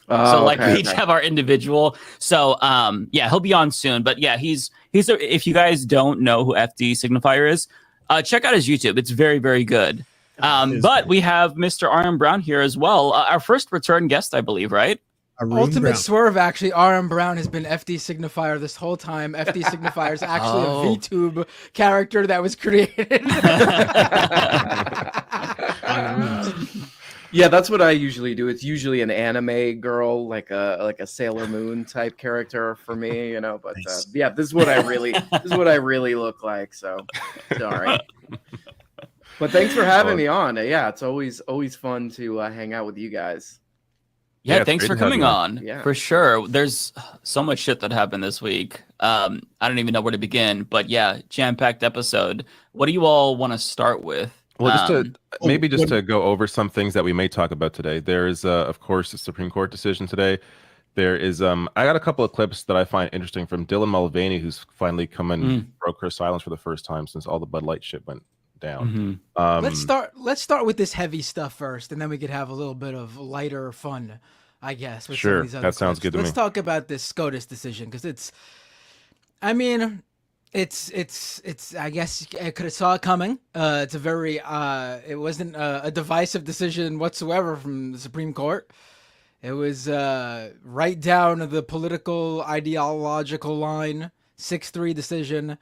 So Oh, like okay, we each okay. have our individual. So yeah, he'll be on soon. But yeah, if you guys don't know who FD Signifier is, check out his YouTube. It's very, very good. But we have Mr. RM Brown here as well. Our first return guest, I believe, right? Ultimate Brown. swerve, actually. RM Brown has been FD Signifier this whole time. FD Signifier is actually a VTube character that was created. Yeah, that's what I usually do. It's usually an anime girl, like a Sailor Moon type character for me, you know. But Nice. yeah, this is what I really look like. So sorry. But thanks for having me on. Yeah, it's always fun to hang out with you guys. Yeah, it's thanks great for to have coming you on. Yeah. For sure. There's so much shit that happened this week. I don't even know where to begin. But yeah, jam-packed episode. What do you all want to start with? Well, just to go over some things that we may talk about today. There is, of course, the Supreme Court decision today. There is, I got a couple of clips that I find interesting from Dylan Mulvaney, who's finally come and broke her silence for the first time since all the Bud Light shit went down. Let's start with this heavy stuff first, and then we could have a little bit of lighter fun, I guess. With some Sure, of these other that sounds good to me. Let's talk about this SCOTUS decision, because it's I guess I could have saw it coming. It's a very it wasn't a divisive decision whatsoever from the Supreme Court. It was right down the political ideological line. 6-3 decision,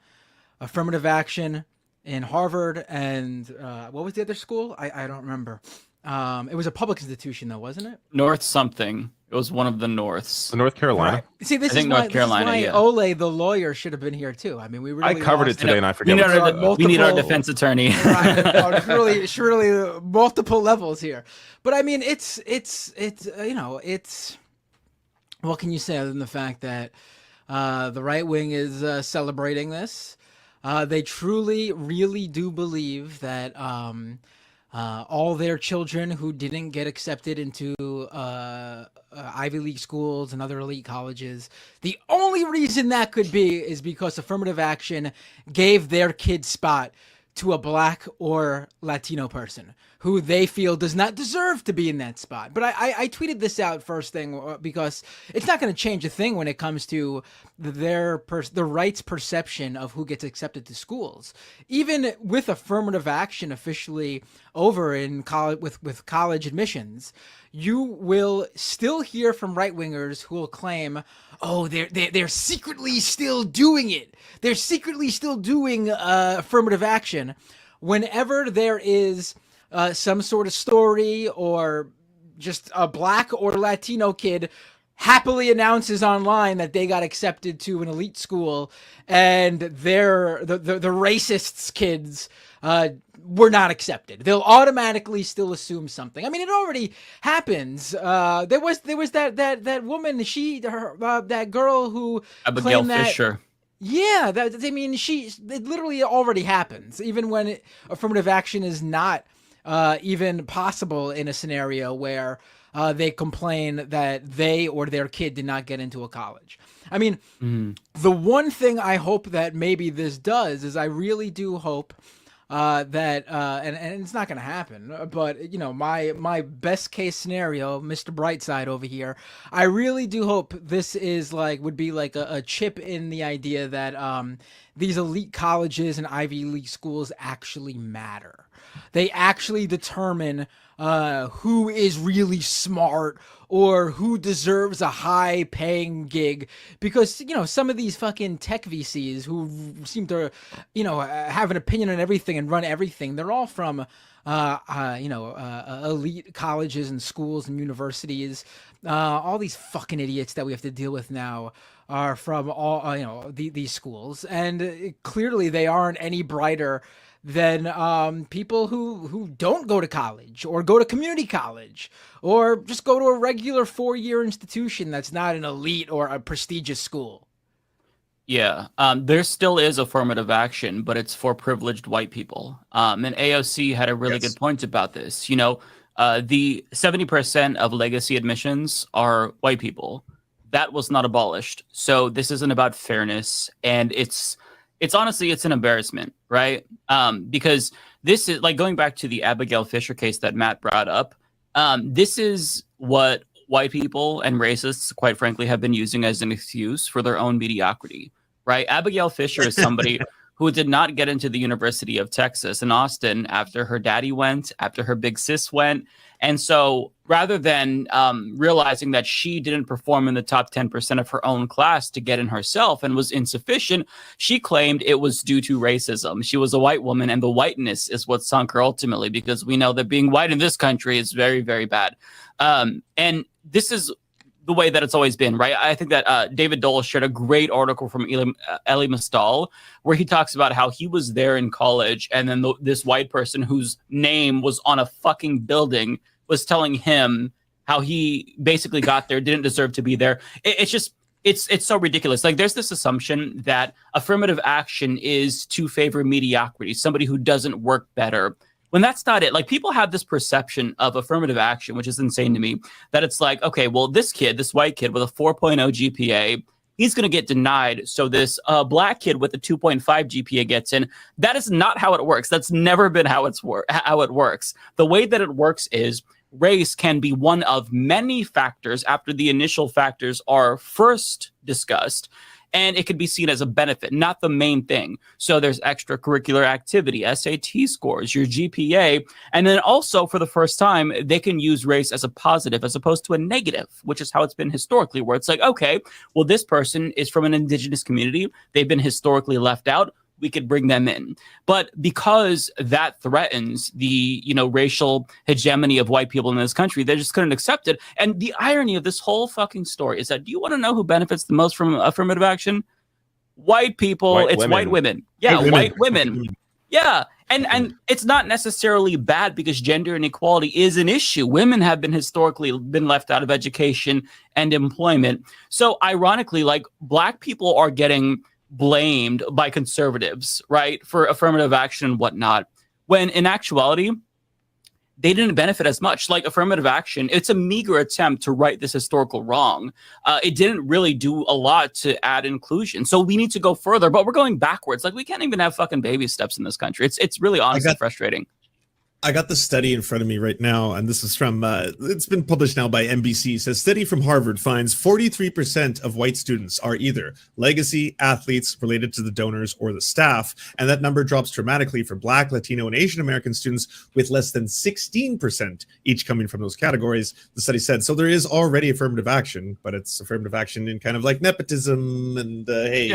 affirmative action in Harvard, and what was the other school? I don't remember. It was a public institution, though, wasn't it? North something. It was one of the Norths. So North Carolina. Right. See, this I think is North why, Carolina, this is yeah. why Ole, the lawyer, should have been here too. I mean, we really I covered it lost- today, and I We forget. need, what our, it's about. we need our multiple- defense attorney. Right. No, it's really multiple levels here. But I mean, it's what can you say other than the fact that the right wing is celebrating this? They truly, really do believe that all their children who didn't get accepted into Ivy League schools and other elite colleges, the only reason that could be is because affirmative action gave their kid spot to a black or Latino person who they feel does not deserve to be in that spot. But I tweeted this out first thing because it's not going to change a thing when it comes to the right's perception of who gets accepted to schools. Even with affirmative action officially over in college with college admissions, you will still hear from right-wingers who will claim, oh, they're secretly still doing it. They're secretly still doing affirmative action whenever there is some sort of story or just a black or Latino kid happily announces online that they got accepted to an elite school and the racists kids were not accepted. They'll automatically still assume something. I mean, it already happens. There was that woman, that girl who Abigail claimed that, Fisher. yeah, it literally already happens, even when affirmative action is not even possible in a scenario where they complain that they or their kid did not get into a college. I mean, the one thing I hope that maybe this does is I really do hope that, and it's not going to happen, but you know, my best case scenario, Mr. Brightside over here, I really do hope this would be like a chip in the idea that these elite colleges and Ivy League schools actually matter. They actually determine who is really smart or who deserves a high paying gig, because, you know, some of these fucking tech VCs who seem to, you know, have an opinion on everything and run everything, they're all from, elite colleges and schools and universities. All these fucking idiots that we have to deal with now are from all, these schools. And clearly they aren't any brighter than people who don't go to college or go to community college or just go to a regular 4-year institution that's not an elite or a prestigious school. Yeah, there still is affirmative action, but it's for privileged white people. And AOC had a really good point about this. You know, the 70% of legacy admissions are white people. That was not abolished. So this isn't about fairness, and it's honestly, it's an embarrassment, right? Because this is like going back to the Abigail Fisher case that Matt brought up. This is what white people and racists, quite frankly, have been using as an excuse for their own mediocrity, right? Abigail Fisher is somebody who did not get into the University of Texas in Austin after her daddy went, after her big sis went. And so rather than realizing that she didn't perform in the top 10% of her own class to get in herself and was insufficient, she claimed it was due to racism. She was a white woman, and the whiteness is what sunk her ultimately, because we know that being white in this country is very, very bad. And this is the way that it's always been, right? I think that David Dole shared a great article from Elie Mystal, where he talks about how he was there in college, and then this white person whose name was on a fucking building was telling him how he basically got there, didn't deserve to be there. It's just, it's so ridiculous. Like, there's this assumption that affirmative action is to favor mediocrity, somebody who doesn't work better, when that's not it. Like, people have this perception of affirmative action, which is insane to me, that it's like, okay, well, this white kid with a 4.0 GPA, he's going to get denied. So this black kid with a 2.5 GPA gets in. That is not how it works. That's never been how it works. The way that it works is race can be one of many factors after the initial factors are first discussed. And it could be seen as a benefit, not the main thing. So there's extracurricular activity, SAT scores, your GPA. And then also, for the first time, they can use race as a positive as opposed to a negative, which is how it's been historically, where it's like, okay, well, this person is from an indigenous community. They've been historically left out. We could bring them in. But because that threatens the, racial hegemony of white people in this country, they just couldn't accept it. And the irony of this whole fucking story is that, do you want to know who benefits the most from affirmative action? White people. White women. Yeah, white women. Yeah. And it's not necessarily bad, because gender inequality is an issue. Women have been historically been left out of education and employment. So ironically, like, black people are getting blamed by conservatives, right, for affirmative action and whatnot, when in actuality, they didn't benefit as much. Like, affirmative action, it's a meager attempt to right this historical wrong. It didn't really do a lot to add inclusion. So we need to go further, but we're going backwards. Like, we can't even have fucking baby steps in this country. It's really honestly frustrating. I got the study in front of me right now, and this is from, it's been published now by NBC. It says, study from Harvard finds 43% of white students are either legacy athletes related to the donors or the staff. And that number drops dramatically for Black, Latino, and Asian American students, with less than 16% each coming from those categories, the study said. So there is already affirmative action, but it's affirmative action in kind of like nepotism and, hey,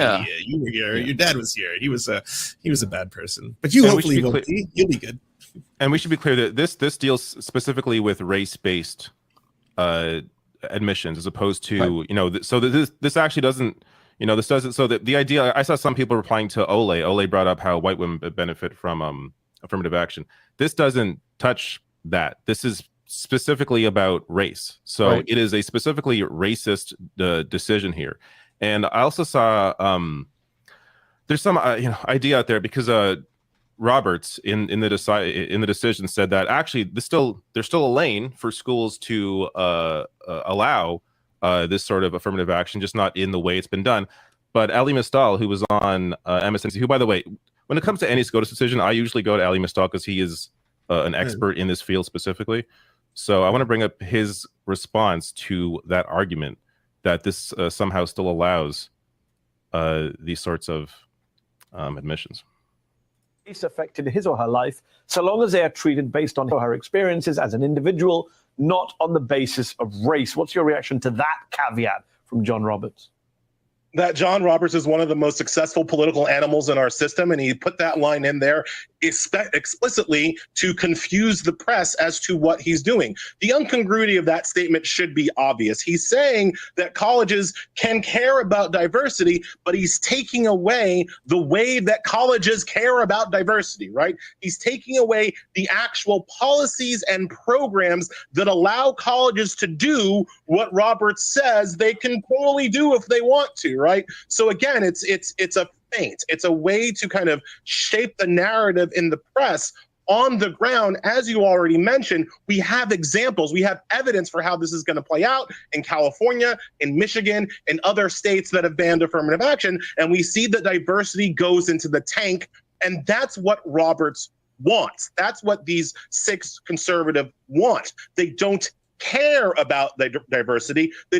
you were here, your dad was here. He was a bad person. But you hopefully won't be. You'll be good. And we should be clear that this deals specifically with race-based admissions, as opposed to, right. So this actually doesn't, this doesn't. So the idea, I saw some people replying to Ole. Ole brought up how white women benefit from affirmative action. This doesn't touch that. This is specifically about race. So right. It is a specifically racist decision here. And I also saw there's some idea out there, because Roberts in the decision said that actually there's still a lane for schools to allow this sort of affirmative action, just not in the way it's been done. But Elie Mystal, who was on MSNBC, who, by the way, when it comes to any SCOTUS decision, I usually go to Elie Mystal because he is an expert in this field specifically. So I want to bring up his response to that argument that this somehow still allows these sorts of admissions. Affected his or her life, so long as they are treated based on her experiences as an individual, not on the basis of race. What's your reaction to that caveat from John Roberts? That John Roberts is one of the most successful political animals in our system, and he put that line in there explicitly to confuse the press as to what he's doing. The incongruity of that statement should be obvious. He's saying that colleges can care about diversity, but he's taking away the way that colleges care about diversity, right? He's taking away the actual policies and programs that allow colleges to do what Roberts says they can totally do if they want to, right? So again, it's a feint. It's a way to kind of shape the narrative in the press. On the ground, as you already mentioned, we have examples, we have evidence for how this is going to play out in California, in Michigan, in other states that have banned affirmative action. And we see that diversity goes into the tank. And that's what Roberts wants. That's what these 6 conservative want. They don't care about the diversity. They don't